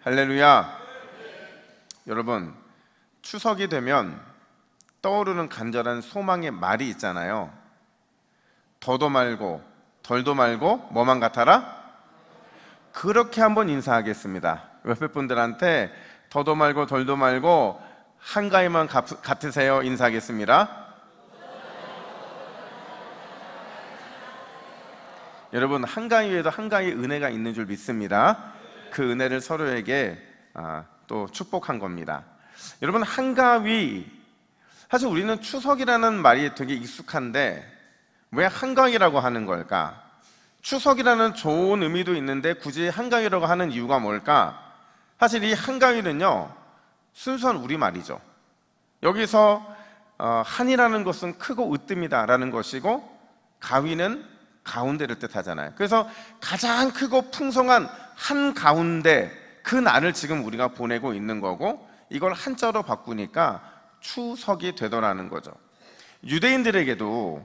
할렐루야. 여러분, 추석이 되면 떠오르는 간절한 소망의 말이 있잖아요. 더도 말고 덜도 말고 뭐만 같아라? 그렇게 한번 인사하겠습니다. 옆에 분들한테 더도 말고 덜도 말고 한가위만 같으세요 인사하겠습니다. 여러분, 한가위에도 한가위 은혜가 있는 줄 믿습니다. 그 은혜를 서로에게 또 축복한 겁니다. 여러분, 한가위, 사실 우리는 추석이라는 말이 되게 익숙한데 왜 한가위라고 하는 걸까? 추석이라는 좋은 의미도 있는데 굳이 한가위라고 하는 이유가 뭘까? 사실 이 한가위는요, 순수한 우리말이죠. 여기서 한이라는 것은 크고 으뜸이다 라는 것이고, 가위는 가운데를 뜻하잖아요. 그래서 가장 크고 풍성한 한가운데, 그 날을 지금 우리가 보내고 있는 거고, 이걸 한자로 바꾸니까 추석이 되더라는 거죠. 유대인들에게도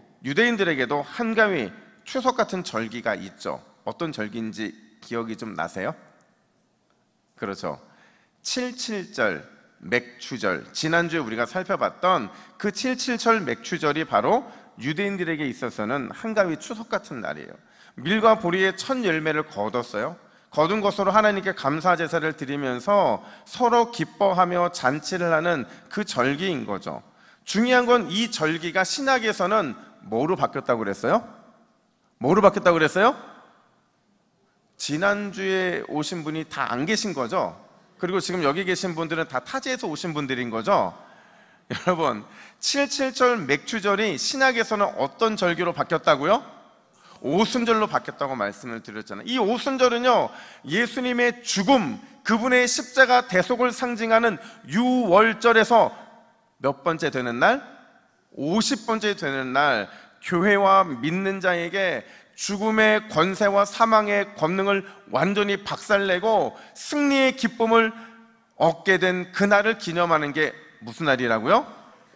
한가위, 추석 같은 절기가 있죠. 어떤 절기인지 기억이 좀 나세요? 그렇죠. 7.7절 맥추절, 지난주에 우리가 살펴봤던 그 7.7절 맥추절이 바로 유대인들에게 있어서는 한가위 추석 같은 날이에요. 밀과 보리의 첫 열매를 거뒀어요. 거둔 것으로 하나님께 감사 제사를 드리면서 서로 기뻐하며 잔치를 하는 그 절기인 거죠. 중요한 건 이 절기가 신약에서는 뭐로 바뀌었다고 그랬어요? 뭐로 바뀌었다고 그랬어요? 지난주에 오신 분이 다 안 계신 거죠? 그리고 지금 여기 계신 분들은 다 타지에서 오신 분들인 거죠? 여러분, 7.7절 맥추절이 신약에서는 어떤 절기로 바뀌었다고요? 오순절로 바뀌었다고 말씀을 드렸잖아요. 이 오순절은요, 예수님의 죽음, 그분의 십자가 대속을 상징하는 유월절에서 몇 번째 되는 날? 50번째 되는 날, 교회와 믿는 자에게 죽음의 권세와 사망의 권능을 완전히 박살내고 승리의 기쁨을 얻게 된 그날을 기념하는 게 무슨 날이라고요?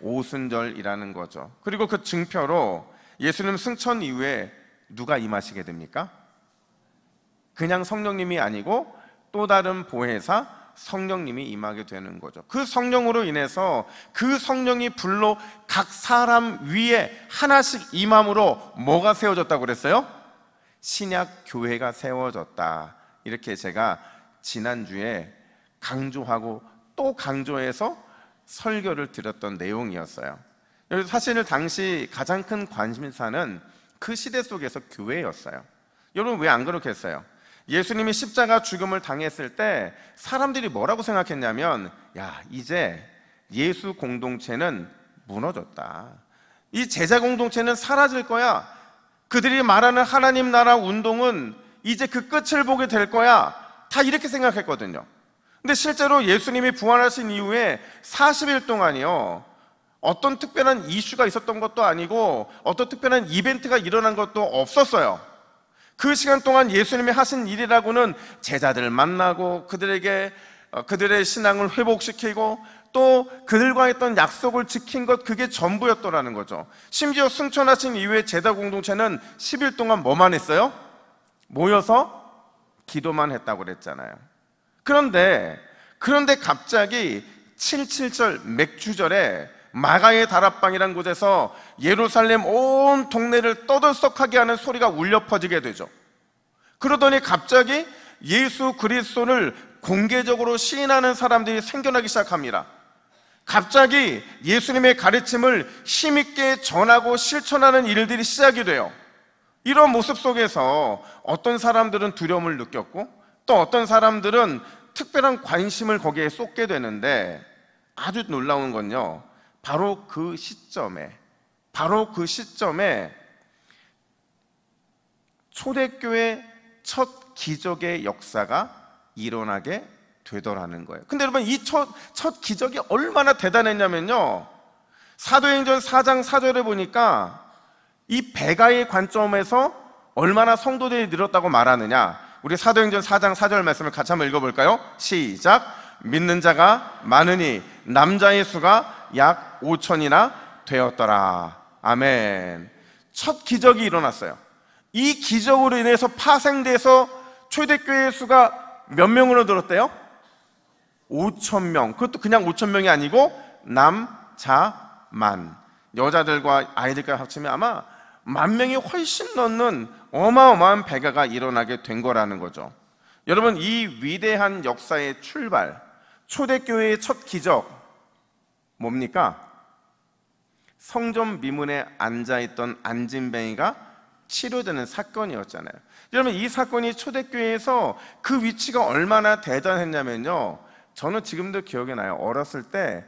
오순절이라는 거죠. 그리고 그 증표로 예수님 승천 이후에 누가 임하시게 됩니까? 그냥 성령님이 아니고 또 다른 보혜사 성령님이 임하게 되는 거죠. 그 성령으로 인해서 그 성령이 불로 각 사람 위에 하나씩 임함으로 뭐가 세워졌다고 그랬어요? 신약 교회가 세워졌다. 이렇게 제가 지난주에 강조하고 또 강조해서 설교를 드렸던 내용이었어요. 사실 당시 가장 큰 관심사는 그 시대 속에서 교회였어요. 여러분, 왜 안 그렇겠어요? 예수님이 십자가 죽음을 당했을 때 사람들이 뭐라고 생각했냐면, 야, 이제 예수 공동체는 무너졌다. 이 제자 공동체는 사라질 거야. 그들이 말하는 하나님 나라 운동은 이제 그 끝을 보게 될 거야. 다 이렇게 생각했거든요. 근데 실제로 예수님이 부활하신 이후에 40일 동안이요, 어떤 특별한 이슈가 있었던 것도 아니고 어떤 특별한 이벤트가 일어난 것도 없었어요. 그 시간 동안 예수님이 하신 일이라고는 제자들 만나고 그들에게 그들의 신앙을 회복시키고 또 그들과 했던 약속을 지킨 것, 그게 전부였더라는 거죠. 심지어 승천하신 이후에 제자 공동체는 10일 동안 뭐만 했어요? 모여서 기도만 했다고 그랬잖아요. 그런데 갑자기 7.7절 맥추절에 마가의 다락방이라는 곳에서 예루살렘 온 동네를 떠들썩하게 하는 소리가 울려 퍼지게 되죠. 그러더니 갑자기 예수 그리스도를 공개적으로 시인하는 사람들이 생겨나기 시작합니다. 갑자기 예수님의 가르침을 힘있게 전하고 실천하는 일들이 시작이 돼요. 이런 모습 속에서 어떤 사람들은 두려움을 느꼈고 또 어떤 사람들은 특별한 관심을 거기에 쏟게 되는데, 아주 놀라운 건요, 바로 그 시점에 초대교회 첫 기적의 역사가 일어나게 되더라는 거예요. 근데 여러분, 이 첫 기적이 얼마나 대단했냐면요, 사도행전 4장 4절에 보니까 이 배가의 관점에서 얼마나 성도들이 늘었다고 말하느냐. 우리 사도행전 4장 4절 말씀을 같이 한번 읽어볼까요? 시작. 믿는 자가 많으니 남자의 수가 약 5천이나 되었더라. 아멘. 첫 기적이 일어났어요. 이 기적으로 인해서 파생돼서 초대교회의 수가 몇 명으로 늘었대요? 5천 명, 그것도 그냥 5천 명이 아니고 남자만, 여자들과 아이들까지 합치면 아마 10,000명이 훨씬 넘는 어마어마한 배가가 일어나게 된 거라는 거죠. 여러분, 이 위대한 역사의 출발, 초대교회의 첫 기적 뭡니까? 성전 미문에 앉아있던 안진뱅이가 치료되는 사건이었잖아요. 여러분, 이 사건이 초대교회에서 그 위치가 얼마나 대단했냐면요, 저는 지금도 기억이 나요. 어렸을 때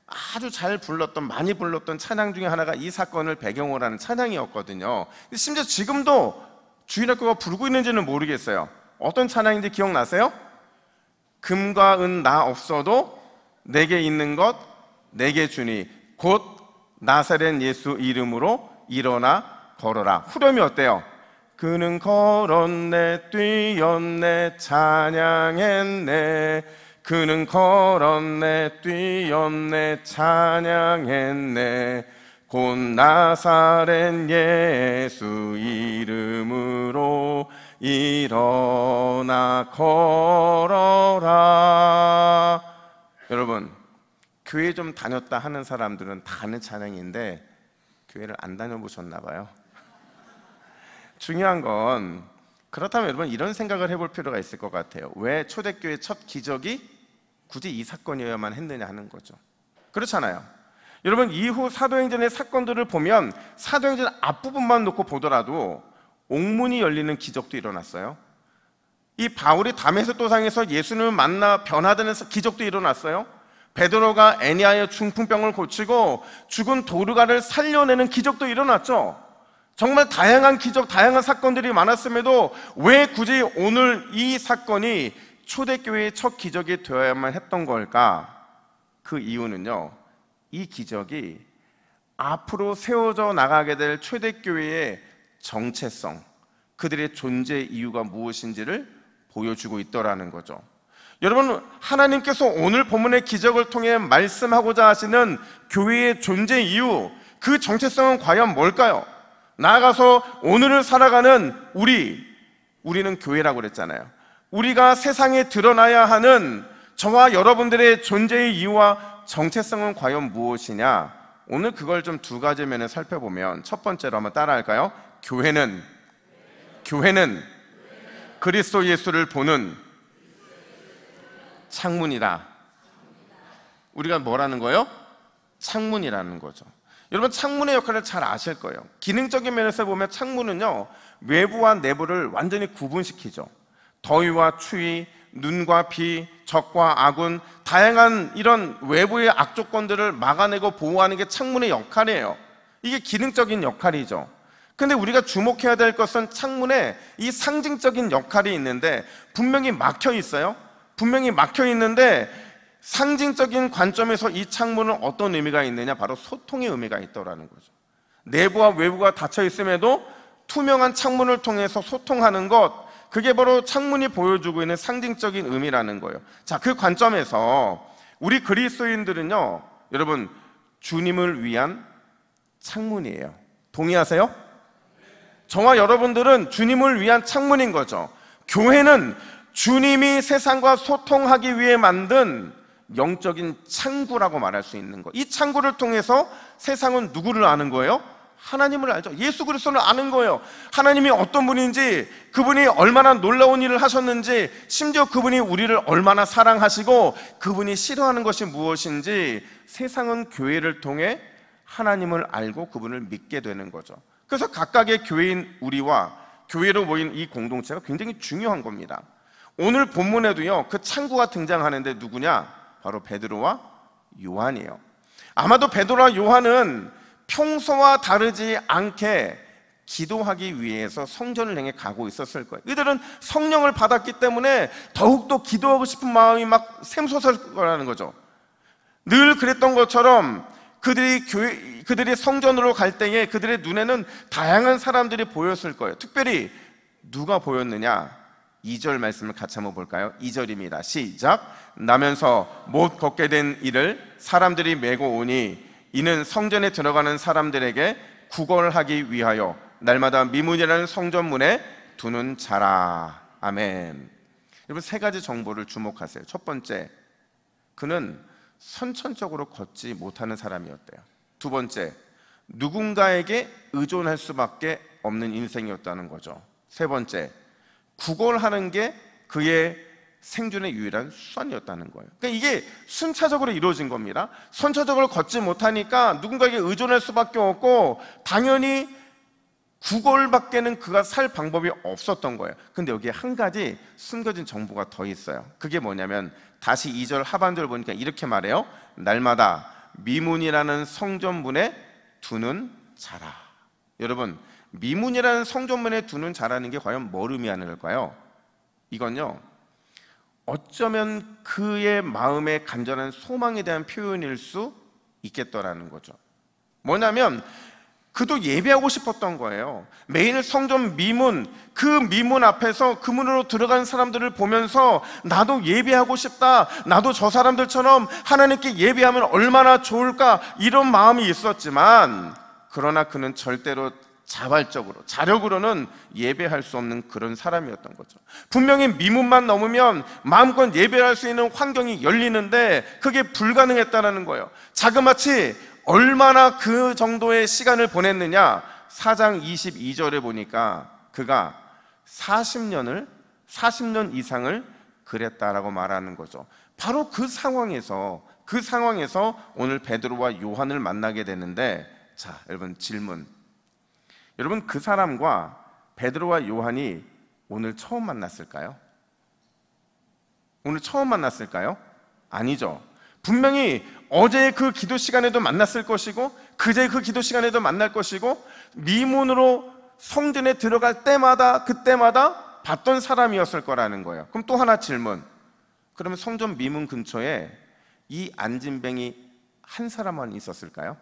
아주 잘 불렀던, 많이 불렀던 찬양 중에 하나가 이 사건을 배경으로 하는 찬양이었거든요. 심지어 지금도 주일학교가 부르고 있는지는 모르겠어요. 어떤 찬양인지 기억나세요? 금과 은 나 없어도 내게 있는 것 내게 주니 곧 나사렛 예수 이름으로 일어나 걸어라. 후렴이 어때요? 그는 걸었네, 뛰었네, 찬양했네. 그는 걸었네, 뛰었네, 찬양했네. 곧 나사렛 예수 이름으로 일어나 걸어라. 여러분, 교회 좀 다녔다 하는 사람들은 다 아는 찬양인데 교회를 안 다녀보셨나 봐요. 중요한 건, 그렇다면 여러분 이런 생각을 해볼 필요가 있을 것 같아요. 왜 초대교회 첫 기적이 굳이 이 사건이어야만 했느냐 하는 거죠. 그렇잖아요. 여러분, 이후 사도행전의 사건들을 보면 사도행전 앞부분만 놓고 보더라도 옥문이 열리는 기적도 일어났어요. 이 바울이 다메섹 도상에서 예수님을 만나 변화되는 기적도 일어났어요. 베드로가 애니아의 중풍병을 고치고 죽은 도르가를 살려내는 기적도 일어났죠. 정말 다양한 기적, 다양한 사건들이 많았음에도 왜 굳이 오늘 이 사건이 초대교회의 첫 기적이 되어야만 했던 걸까? 그 이유는요, 이 기적이 앞으로 세워져 나가게 될 초대교회의 정체성, 그들의 존재 이유가 무엇인지를 보여주고 있더라는 거죠. 여러분, 하나님께서 오늘 본문의 기적을 통해 말씀하고자 하시는 교회의 존재 이유, 그 정체성은 과연 뭘까요? 나아가서 오늘을 살아가는 우리는 교회라고 그랬잖아요. 우리가 세상에 드러나야 하는 저와 여러분들의 존재의 이유와 정체성은 과연 무엇이냐? 오늘 그걸 좀 두 가지 면에 살펴보면, 첫 번째로 한번 따라할까요? 교회는 그리스도 예수를 보는 창문이다. 우리가 뭐라는 거예요? 창문이라는 거죠. 여러분, 창문의 역할을 잘 아실 거예요. 기능적인 면에서 보면 창문은요, 외부와 내부를 완전히 구분시키죠. 더위와 추위, 눈과 비, 적과 아군, 다양한 이런 외부의 악조건들을 막아내고 보호하는 게 창문의 역할이에요. 이게 기능적인 역할이죠. 근데 우리가 주목해야 될 것은 창문에 이 상징적인 역할이 있는데 분명히 막혀 있어요. 분명히 막혀 있는데 상징적인 관점에서 이 창문은 어떤 의미가 있느냐? 바로 소통의 의미가 있더라는 거죠. 내부와 외부가 닫혀 있음에도 투명한 창문을 통해서 소통하는 것, 그게 바로 창문이 보여주고 있는 상징적인 의미라는 거예요. 자, 그 관점에서 우리 그리스도인들은요, 여러분, 주님을 위한 창문이에요. 동의하세요? 저와 여러분들은 주님을 위한 창문인 거죠. 교회는 주님이 세상과 소통하기 위해 만든 영적인 창구라고 말할 수 있는 거예요. 이 창구를 통해서 세상은 누구를 아는 거예요? 하나님을 알죠. 예수 그리스도를 아는 거예요. 하나님이 어떤 분인지, 그분이 얼마나 놀라운 일을 하셨는지, 심지어 그분이 우리를 얼마나 사랑하시고 그분이 싫어하는 것이 무엇인지, 세상은 교회를 통해 하나님을 알고 그분을 믿게 되는 거죠. 그래서 각각의 교회인 우리와 교회로 모인 이 공동체가 굉장히 중요한 겁니다. 오늘 본문에도요, 그 창구가 등장하는데 누구냐? 바로 베드로와 요한이에요. 아마도 베드로와 요한은 평소와 다르지 않게 기도하기 위해서 성전을 향해 가고 있었을 거예요. 이들은 성령을 받았기 때문에 더욱더 기도하고 싶은 마음이 막 샘솟을 거라는 거죠. 늘 그랬던 것처럼 그들이 성전으로 갈 때에 그들의 눈에는 다양한 사람들이 보였을 거예요. 특별히 누가 보였느냐? 2절 말씀을 같이 한번 볼까요? 2절입니다. 시작. 나면서 못 걷게 된 이를 사람들이 메고 오니 이는 성전에 들어가는 사람들에게 구걸하기 위하여 날마다 미문이라는 성전문에 두는 자라. 아멘. 여러분, 세 가지 정보를 주목하세요. 첫 번째, 그는 선천적으로 걷지 못하는 사람이었대요. 두 번째, 누군가에게 의존할 수밖에 없는 인생이었다는 거죠. 세 번째, 구걸하는 게 그의 생존의 유일한 수단이었다는 거예요. 그러니까 이게 순차적으로 이루어진 겁니다. 선천적으로 걷지 못하니까 누군가에게 의존할 수밖에 없고, 당연히 구걸밖에는 그가 살 방법이 없었던 거예요. 근데 여기에 한 가지 숨겨진 정보가 더 있어요. 그게 뭐냐면, 다시 2절 하반절 보니까 이렇게 말해요. 날마다 미문이라는 성전문에 두는 자라. 여러분, 미문이라는 성전문에 두는 자라는 게 과연 뭘 의미하는 걸까요? 이건요, 어쩌면 그의 마음의 간절한 소망에 대한 표현일 수 있겠더라는 거죠. 뭐냐면 그도 예배하고 싶었던 거예요. 매일 성전 미문, 그 미문 앞에서 그 문으로 들어가는 사람들을 보면서 나도 예배하고 싶다, 나도 저 사람들처럼 하나님께 예배하면 얼마나 좋을까, 이런 마음이 있었지만, 그러나 그는 절대로 자발적으로, 자력으로는 예배할 수 없는 그런 사람이었던 거죠. 분명히 미문만 넘으면 마음껏 예배할 수 있는 환경이 열리는데 그게 불가능했다는 거예요. 자그마치 얼마나 그 정도의 시간을 보냈느냐, 4장 22절에 보니까 그가 40년 이상을 그랬다라고 말하는 거죠. 바로 그 상황에서 오늘 베드로와 요한을 만나게 되는데, 자, 여러분, 질문. 여러분, 그 사람과 베드로와 요한이 오늘 처음 만났을까요? 오늘 처음 만났을까요? 아니죠. 분명히 어제 그 기도 시간에도 만났을 것이고, 그제 그 기도 시간에도 만날 것이고, 미문으로 성전에 들어갈 때마다 그때마다 봤던 사람이었을 거라는 거예요. 그럼 또 하나 질문. 그러면 성전 미문 근처에 이 안진뱅이 한 사람만 있었을까요?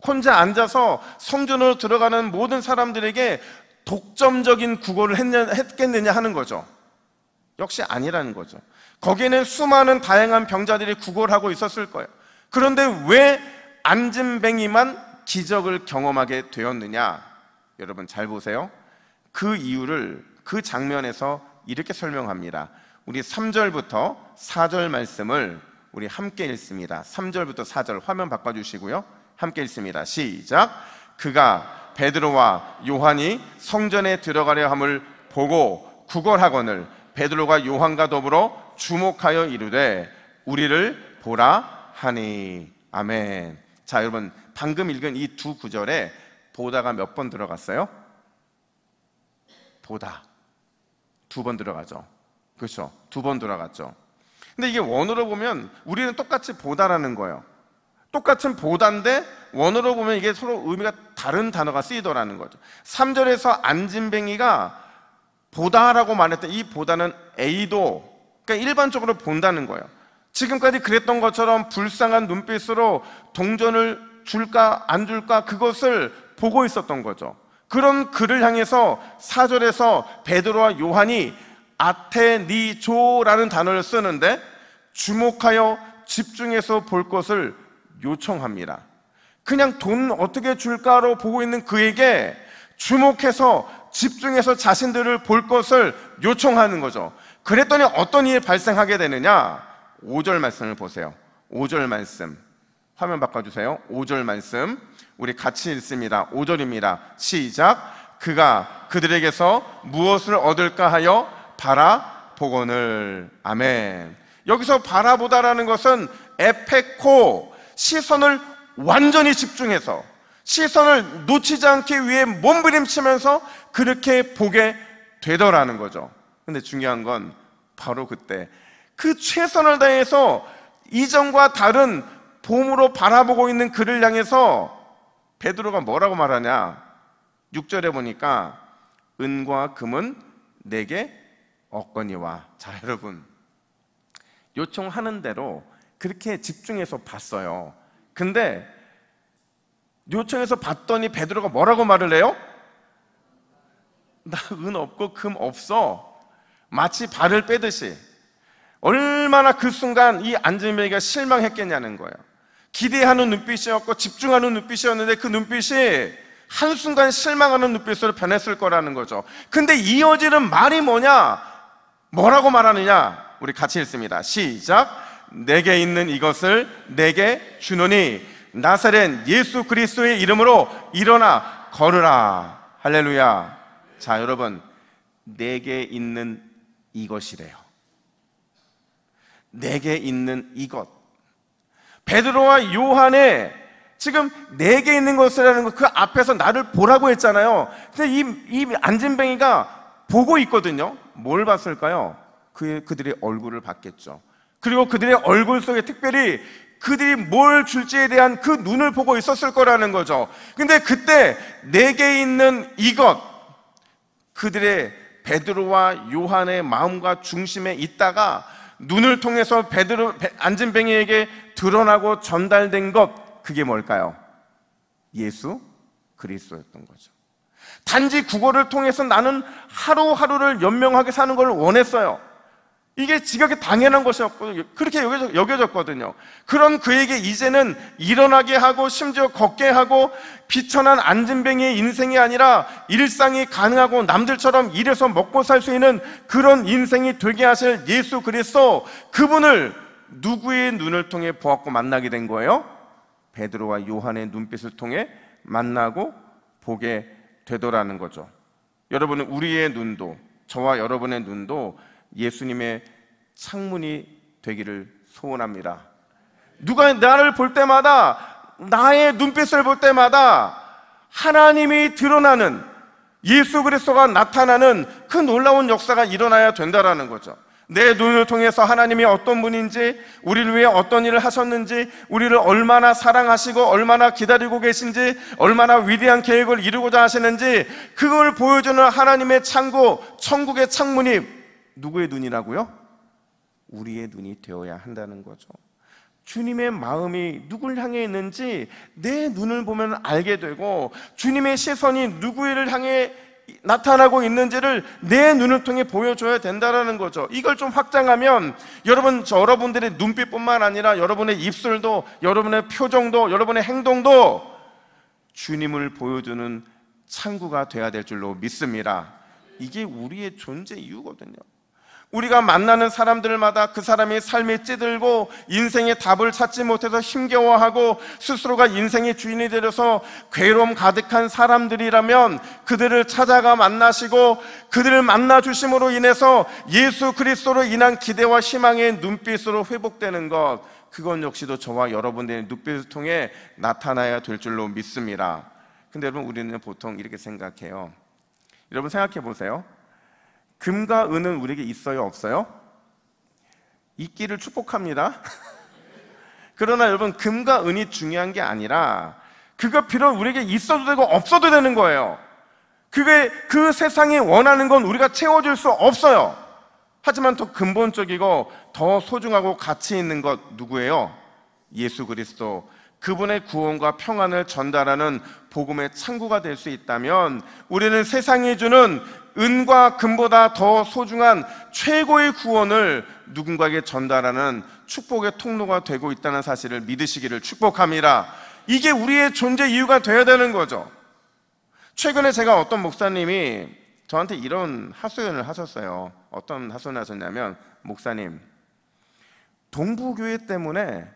혼자 앉아서 성전으로 들어가는 모든 사람들에게 독점적인 구걸을 했겠느냐 하는 거죠. 역시 아니라는 거죠. 거기에는 수많은 다양한 병자들이 구걸하고 있었을 거예요. 그런데 왜 안진뱅이만 기적을 경험하게 되었느냐? 여러분 잘 보세요. 그 이유를 그 장면에서 이렇게 설명합니다. 우리 3절부터 4절 말씀을 우리 함께 읽습니다. 3절부터 4절 화면 바꿔주시고요, 함께 읽습니다. 시작. 그가 베드로와 요한이 성전에 들어가려 함을 보고 구걸하거늘 베드로가 요한과 더불어 주목하여 이르되 우리를 보라 하니. 아멘. 자, 여러분, 방금 읽은 이 두 구절에 보다가 몇 번 들어갔어요? 보다 두 번 들어가죠. 그렇죠? 두 번 들어갔죠. 근데 이게 원어로 보면 우리는 똑같이 보다라는 거예요. 똑같은 보다인데 원어로 보면 이게 서로 의미가 다른 단어가 쓰이더라는 거죠. 3절에서 안진뱅이가 보다라고 말했던 이 보다는 에이도, 그러니까 일반적으로 본다는 거예요. 지금까지 그랬던 것처럼 불쌍한 눈빛으로 동전을 줄까 안 줄까 그것을 보고 있었던 거죠. 그런 그를 향해서 4절에서 베드로와 요한이 아테니조라는 단어를 쓰는데 주목하여 집중해서 볼 것을 요청합니다. 그냥 돈 어떻게 줄까로 보고 있는 그에게 주목해서 집중해서 자신들을 볼 것을 요청하는 거죠. 그랬더니 어떤 일이 발생하게 되느냐? 5절 말씀을 보세요. 5절 말씀 화면 바꿔주세요. 5절 말씀 우리 같이 읽습니다. 5절입니다. 시작. 그가 그들에게서 무엇을 얻을까 하여 바라보거늘. 아멘. 여기서 바라보다라는 것은 에페코, 시선을 완전히 집중해서 시선을 놓치지 않기 위해 몸부림치면서 그렇게 보게 되더라는 거죠. 근데 중요한 건 바로 그때 그 최선을 다해서 이전과 다른 봄으로 바라보고 있는 그를 향해서 베드로가 뭐라고 말하냐? 6절에 보니까 은과 금은 내게 얻거니와. 자, 여러분, 요청하는 대로 그렇게 집중해서 봤어요. 근데 요청해서 봤더니 베드로가 뭐라고 말을 해요? 나 은 없고 금 없어. 마치 발을 빼듯이. 얼마나 그 순간 이 안진뱅이가 실망했겠냐는 거예요. 기대하는 눈빛이었고 집중하는 눈빛이었는데 그 눈빛이 한순간 실망하는 눈빛으로 변했을 거라는 거죠. 근데 이어지는 말이 뭐냐? 뭐라고 말하느냐? 우리 같이 읽습니다. 시작. 내게 있는 이것을 내게 주노니 나사렛 예수 그리스도의 이름으로 일어나 걸으라. 할렐루야. 자, 여러분, 내게 있는 이것이래요. 내게 있는 이것. 베드로와 요한의 지금 내게 있는 것이라는 것, 그 앞에서 나를 보라고 했잖아요. 근데 이 안진뱅이가 보고 있거든요. 뭘 봤을까요? 그들의 얼굴을 봤겠죠. 그리고 그들의 얼굴 속에 특별히 그들이 뭘 줄지에 대한 그 눈을 보고 있었을 거라는 거죠. 근데 그때 내게 있는 이것, 그들의 베드로와 요한의 마음과 중심에 있다가 눈을 통해서 안진뱅이에게 드러나고 전달된 것, 그게 뭘까요? 예수 그리스도였던 거죠. 단지 그거를 통해서 나는 하루하루를 연명하게 사는 걸 원했어요. 이게 지극히 당연한 것이었고 그렇게 여겨졌거든요. 그런 그에게 이제는 일어나게 하고 심지어 걷게 하고 비천한 안진뱅이의 인생이 아니라 일상이 가능하고 남들처럼 일해서 먹고 살 수 있는 그런 인생이 되게 하실 예수 그리스도, 그분을 누구의 눈을 통해 보았고 만나게 된 거예요? 베드로와 요한의 눈빛을 통해 만나고 보게 되더라는 거죠. 여러분은, 우리의 눈도, 저와 여러분의 눈도 예수님의 창문이 되기를 소원합니다. 누가 나를 볼 때마다, 나의 눈빛을 볼 때마다 하나님이 드러나는, 예수 그리스도가 나타나는 그 놀라운 역사가 일어나야 된다라는 거죠. 내 눈을 통해서 하나님이 어떤 분인지, 우리를 위해 어떤 일을 하셨는지, 우리를 얼마나 사랑하시고 얼마나 기다리고 계신지, 얼마나 위대한 계획을 이루고자 하시는지, 그걸 보여주는 하나님의 창고, 천국의 창문이 누구의 눈이라고요? 우리의 눈이 되어야 한다는 거죠. 주님의 마음이 누굴 향해 있는지 내 눈을 보면 알게 되고, 주님의 시선이 누구를 향해 나타나고 있는지를 내 눈을 통해 보여줘야 된다는 거죠. 이걸 좀 확장하면 여러분들의 눈빛뿐만 아니라 여러분의 입술도, 여러분의 표정도, 여러분의 행동도 주님을 보여주는 창구가 되어야 될 줄로 믿습니다. 이게 우리의 존재 이유거든요. 우리가 만나는 사람들마다 그 사람의 삶에 찌들고 인생의 답을 찾지 못해서 힘겨워하고 스스로가 인생의 주인이 되려서 괴로움 가득한 사람들이라면 그들을 찾아가 만나시고 그들을 만나주심으로 인해서 예수 그리스도로 인한 기대와 희망의 눈빛으로 회복되는 것, 그건 역시도 저와 여러분들의 눈빛을 통해 나타나야 될 줄로 믿습니다. 근데 여러분, 우리는 보통 이렇게 생각해요. 여러분 생각해 보세요. 금과 은은 우리에게 있어요, 없어요? 있기를 축복합니다. 그러나 여러분, 금과 은이 중요한 게 아니라 그가 비록 우리에게 있어도 되고 없어도 되는 거예요. 그 세상이 원하는 건 우리가 채워줄 수 없어요. 하지만 더 근본적이고 더 소중하고 가치 있는 것, 누구예요? 예수 그리스도. 그분의 구원과 평안을 전달하는 복음의 창구가 될 수 있다면, 우리는 세상이 주는 은과 금보다 더 소중한 최고의 구원을 누군가에게 전달하는 축복의 통로가 되고 있다는 사실을 믿으시기를 축복합니다. 이게 우리의 존재 이유가 되어야 되는 거죠. 최근에 제가 어떤 목사님이 저한테 이런 하소연을 하셨어요. 어떤 하소연을 하셨냐면, 목사님, 동부교회 때문에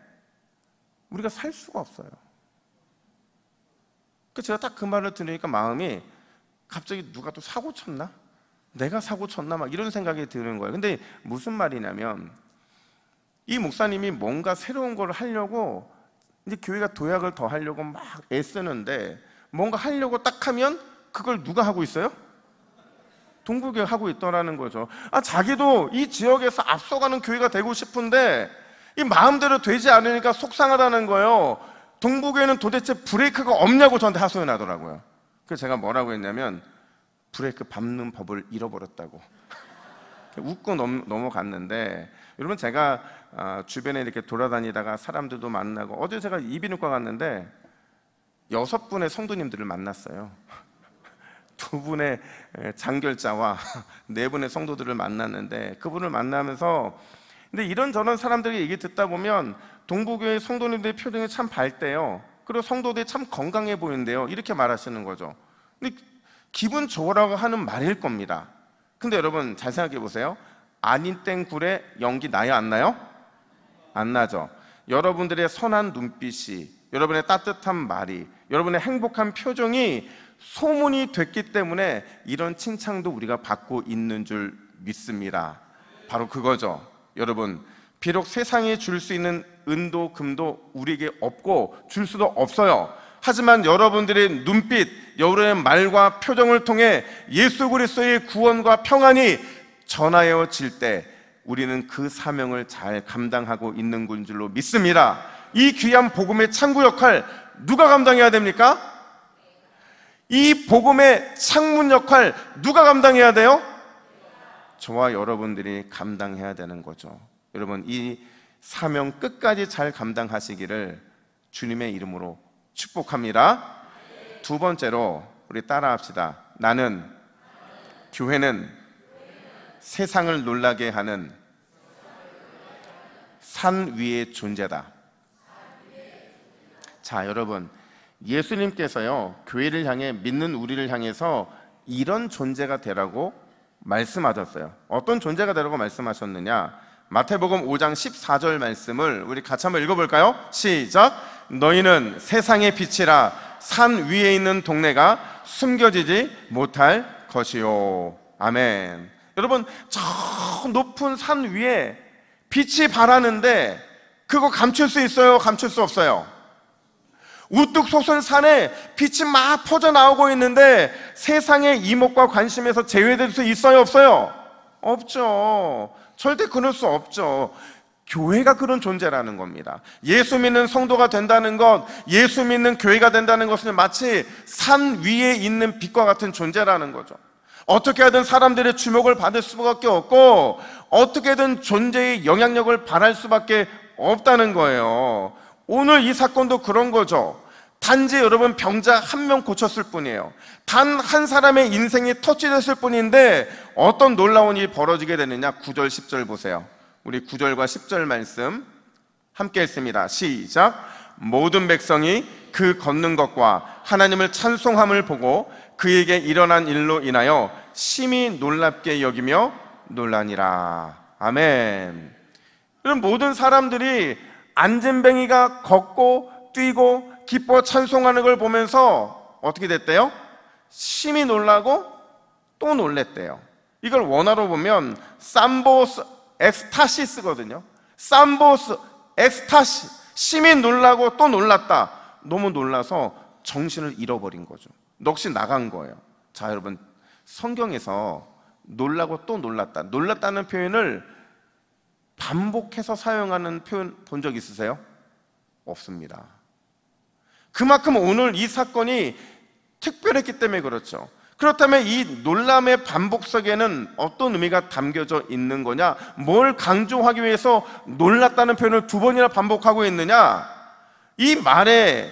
우리가 살 수가 없어요. 제가 딱 그 말을 들으니까 마음이 갑자기 누가 또 사고 쳤나? 내가 사고 쳤나? 막 이런 생각이 드는 거예요. 근데 무슨 말이냐면, 이 목사님이 뭔가 새로운 걸 하려고, 이제 교회가 도약을 더 하려고 막 애쓰는데, 뭔가 하려고 딱 하면 그걸 누가 하고 있어요? 동부교회 하고 있더라는 거죠. 자기도 이 지역에서 앞서가는 교회가 되고 싶은데 이 마음대로 되지 않으니까 속상하다는 거예요. 동부교회는 도대체 브레이크가 없냐고 저한테 하소연하더라고요. 그래서 제가 뭐라고 했냐면, 브레이크 밟는 법을 잃어버렸다고. 웃고 넘어갔는데, 여러분, 제가 주변에 이렇게 돌아다니다가 사람들도 만나고, 어제 제가 이비인후과 갔는데 6분의 성도님들을 만났어요. 2분의 장결자와 4분의 성도들을 만났는데, 그분을 만나면서, 근데 이런저런 사람들이 얘기 듣다 보면 동부교회 성도님들의 표정이 참 밝대요. 그리고 성도들이 참 건강해 보이는데요, 이렇게 말하시는 거죠. 근데 기분 좋으라고 하는 말일 겁니다. 근데 여러분 잘 생각해 보세요. 아닌 땡 굴에 연기 나요, 안 나요? 안 나죠. 여러분들의 선한 눈빛이, 여러분의 따뜻한 말이, 여러분의 행복한 표정이 소문이 됐기 때문에 이런 칭찬도 우리가 받고 있는 줄 믿습니다. 바로 그거죠. 여러분, 비록 세상에 줄 수 있는 은도 금도 우리에게 없고 줄 수도 없어요. 하지만 여러분들의 눈빛, 여러분의 말과 표정을 통해 예수 그리스도의 구원과 평안이 전하여질 때 우리는 그 사명을 잘 감당하고 있는 줄로 믿습니다. 이 귀한 복음의 창구 역할 누가 감당해야 됩니까? 이 복음의 창문 역할 누가 감당해야 돼요? 저와 여러분들이 감당해야 되는 거죠. 여러분, 이 사명 끝까지 잘 감당하시기를 주님의 이름으로 축복합니다. 두 번째로 우리 따라합시다. 나는, 교회는 세상을 놀라게 하는 산 위의 존재다. 자, 여러분, 예수님께서요, 교회를 향해, 믿는 우리를 향해서 이런 존재가 되라고 말씀하셨어요. 어떤 존재가 되라고 말씀하셨느냐? 마태복음 5장 14절 말씀을 우리 같이 한번 읽어볼까요? 시작! 너희는 세상의 빛이라. 산 위에 있는 동네가 숨겨지지 못할 것이요. 아멘. 여러분, 저 높은 산 위에 빛이 발하는데 그거 감출 수 있어요? 감출 수 없어요? 우뚝 솟은 산에 빛이 막 퍼져나오고 있는데 세상의 이목과 관심에서 제외될 수 있어요? 없어요? 없죠. 절대 그럴 수 없죠. 교회가 그런 존재라는 겁니다. 예수 믿는 성도가 된다는 것, 예수 믿는 교회가 된다는 것은 마치 산 위에 있는 빛과 같은 존재라는 거죠. 어떻게 하든 사람들의 주목을 받을 수밖에 없고 어떻게든 존재의 영향력을 발할 수밖에 없다는 거예요. 오늘 이 사건도 그런 거죠. 단지 여러분 병자 한 명 고쳤을 뿐이에요. 단 한 사람의 인생이 터치됐을 뿐인데 어떤 놀라운 일이 벌어지게 되느냐. 9절 10절 보세요. 우리 9절과 10절 말씀 함께 읽습니다. 시작! 모든 백성이 그 걷는 것과 하나님을 찬송함을 보고 그에게 일어난 일로 인하여 심히 놀랍게 여기며 놀라니라. 아멘. 그럼 모든 사람들이 안진뱅이가 걷고 뛰고 기뻐 찬송하는 걸 보면서 어떻게 됐대요? 심히 놀라고 또 놀랬대요. 이걸 원어로 보면 삼보스 엑스타시스거든요. 삼보스 엑스타시, 심히 놀라고 또 놀랐다. 너무 놀라서 정신을 잃어버린 거죠. 넋이 나간 거예요. 자, 여러분, 성경에서 놀라고 또 놀랐다, 놀랐다는 표현을 반복해서 사용하는 표현 본 적 있으세요? 없습니다. 그만큼 오늘 이 사건이 특별했기 때문에 그렇죠. 그렇다면 이 놀람의 반복 속에는 어떤 의미가 담겨져 있는 거냐? 뭘 강조하기 위해서 놀랐다는 표현을 두 번이나 반복하고 있느냐? 이 말의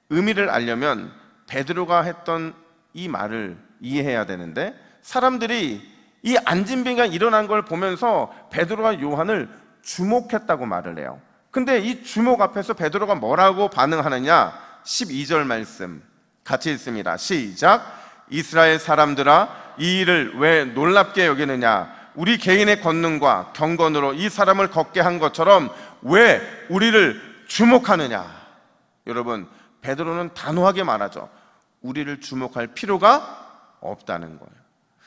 의미를 알려면 베드로가 했던 이 말을 이해해야 되는데, 사람들이 이 안진뱅이가 일어난 걸 보면서 베드로가 요한을 주목했다고 말을 해요. 근데 이 주목 앞에서 베드로가 뭐라고 반응하느냐? 12절 말씀 같이 읽습니다. 시작! 이스라엘 사람들아, 이 일을 왜 놀랍게 여기느냐? 우리 개인의 권능과 경건으로 이 사람을 걷게 한 것처럼 왜 우리를 주목하느냐? 여러분, 베드로는 단호하게 말하죠. 우리를 주목할 필요가 없다는 거예요.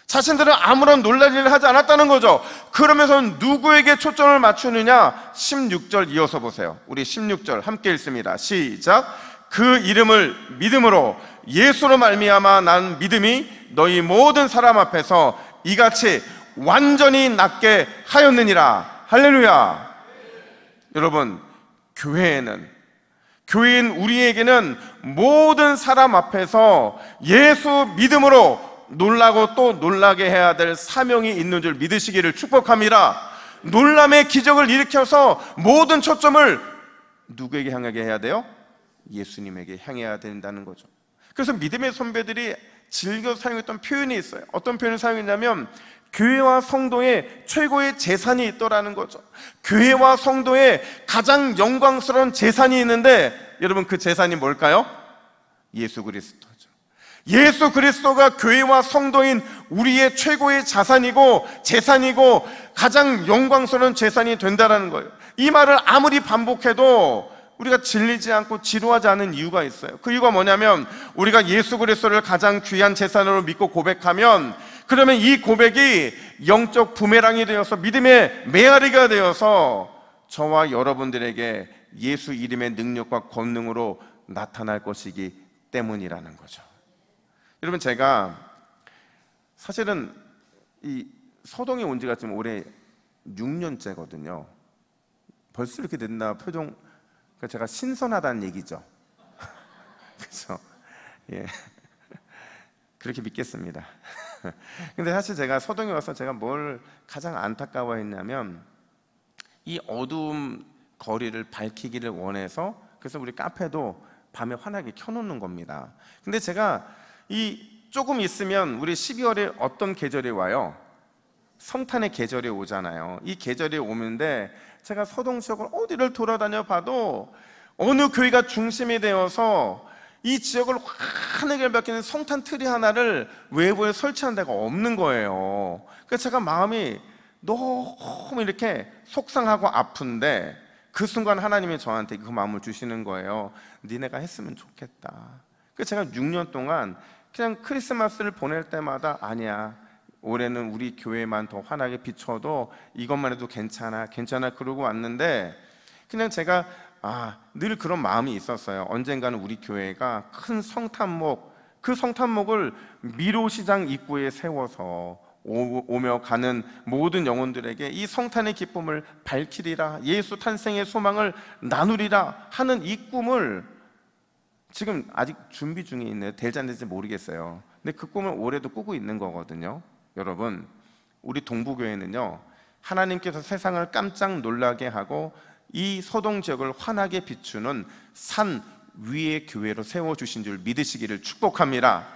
자신들은 아무런 놀랄 일을 하지 않았다는 거죠. 그러면서 누구에게 초점을 맞추느냐? 16절 이어서 보세요. 우리 16절 함께 읽습니다. 시작! 그 이름을 믿음으로 예수로 말미암아 난 믿음이 너희 모든 사람 앞에서 이같이 완전히 낫게 하였느니라. 할렐루야. 여러분, 교회인 우리에게는 모든 사람 앞에서 예수 믿음으로 놀라고 또 놀라게 해야 될 사명이 있는 줄 믿으시기를 축복합니다. 놀람의 기적을 일으켜서 모든 초점을 누구에게 향하게 해야 돼요? 예수님에게 향해야 된다는 거죠. 그래서 믿음의 선배들이 즐겨 사용했던 표현이 있어요. 어떤 표현을 사용했냐면 교회와 성도의 최고의 재산이 있더라는 거죠. 교회와 성도의 가장 영광스러운 재산이 있는데, 여러분, 그 재산이 뭘까요? 예수 그리스도죠. 예수 그리스도가 교회와 성도인 우리의 최고의 자산이고 재산이고 가장 영광스러운 재산이 된다는 거예요. 이 말을 아무리 반복해도 우리가 질리지 않고 지루하지 않은 이유가 있어요. 그 이유가 뭐냐면 우리가 예수 그리스도를 가장 귀한 재산으로 믿고 고백하면, 그러면 이 고백이 영적 부메랑이 되어서 믿음의 메아리가 되어서 저와 여러분들에게 예수 이름의 능력과 권능으로 나타날 것이기 때문이라는 거죠. 여러분, 제가 사실은 이 서동에 온 지가 지금 올해 6년째거든요. 벌써 이렇게 됐나 표정. 제가 신선하다는 얘기죠. 그래서 예, 그렇게 믿겠습니다. 근데 사실 제가 서동에 와서 제가 뭘 가장 안타까워했냐면 이 어두운 거리를 밝히기를 원해서, 그래서 우리 카페도 밤에 환하게 켜놓는 겁니다. 근데 제가 이 조금 있으면 우리 12월에 어떤 계절이 와요? 성탄의 계절이 오잖아요. 이 계절이 오는데 제가 서동 지역을 어디를 돌아다녀 봐도 어느 교회가 중심이 되어서 이 지역을 환하게 밝히는 성탄 트리 하나를 외부에 설치한 데가 없는 거예요. 그래서 제가 마음이 너무 이렇게 속상하고 아픈데 그 순간 하나님이 저한테 그 마음을 주시는 거예요. 니네가 했으면 좋겠다. 그래서 제가 6년 동안 그냥 크리스마스를 보낼 때마다 아니야, 올해는 우리 교회만 더 환하게 비춰도 이것만 해도 괜찮아 그러고 왔는데, 그냥 제가 늘 그런 마음이 있었어요. 언젠가는 우리 교회가 큰 성탄목, 그 성탄목을 미로시장 입구에 세워서 오며 가는 모든 영혼들에게 이 성탄의 기쁨을 밝히리라, 예수 탄생의 소망을 나누리라 하는 이 꿈을 지금 아직 준비 중에 있네요. 될지 안 될지 모르겠어요. 근데 그 꿈을 올해도 꾸고 있는 거거든요. 여러분, 우리 동부교회는요, 하나님께서 세상을 깜짝 놀라게 하고 이 서동 지역을 환하게 비추는 산 위의 교회로 세워주신 줄 믿으시기를 축복합니다.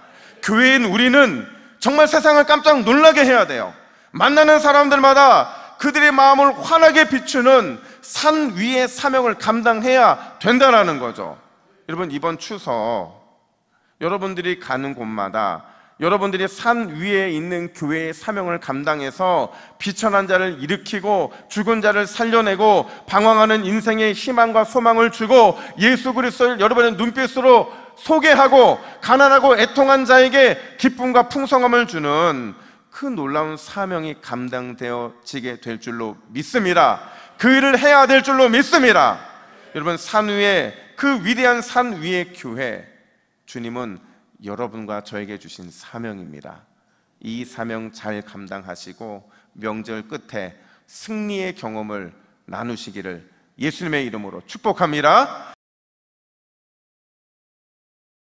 교회인 우리는 정말 세상을 깜짝 놀라게 해야 돼요. 만나는 사람들마다 그들의 마음을 환하게 비추는 산 위의 사명을 감당해야 된다는 거죠. 여러분, 이번 추석 여러분들이 가는 곳마다 여러분들이 산 위에 있는 교회의 사명을 감당해서 비천한 자를 일으키고 죽은 자를 살려내고 방황하는 인생의 희망과 소망을 주고 예수 그리스도를 여러분의 눈빛으로 소개하고 가난하고 애통한 자에게 기쁨과 풍성함을 주는 그 놀라운 사명이 감당되어지게 될 줄로 믿습니다. 그 일을 해야 될 줄로 믿습니다. 여러분, 산 위에, 그 위대한 산 위의 교회, 주님은 여러분과 저에게 주신 사명입니다. 이 사명 잘 감당하시고 명절 끝에 승리의 경험을 나누시기를 예수님의 이름으로 축복합니다.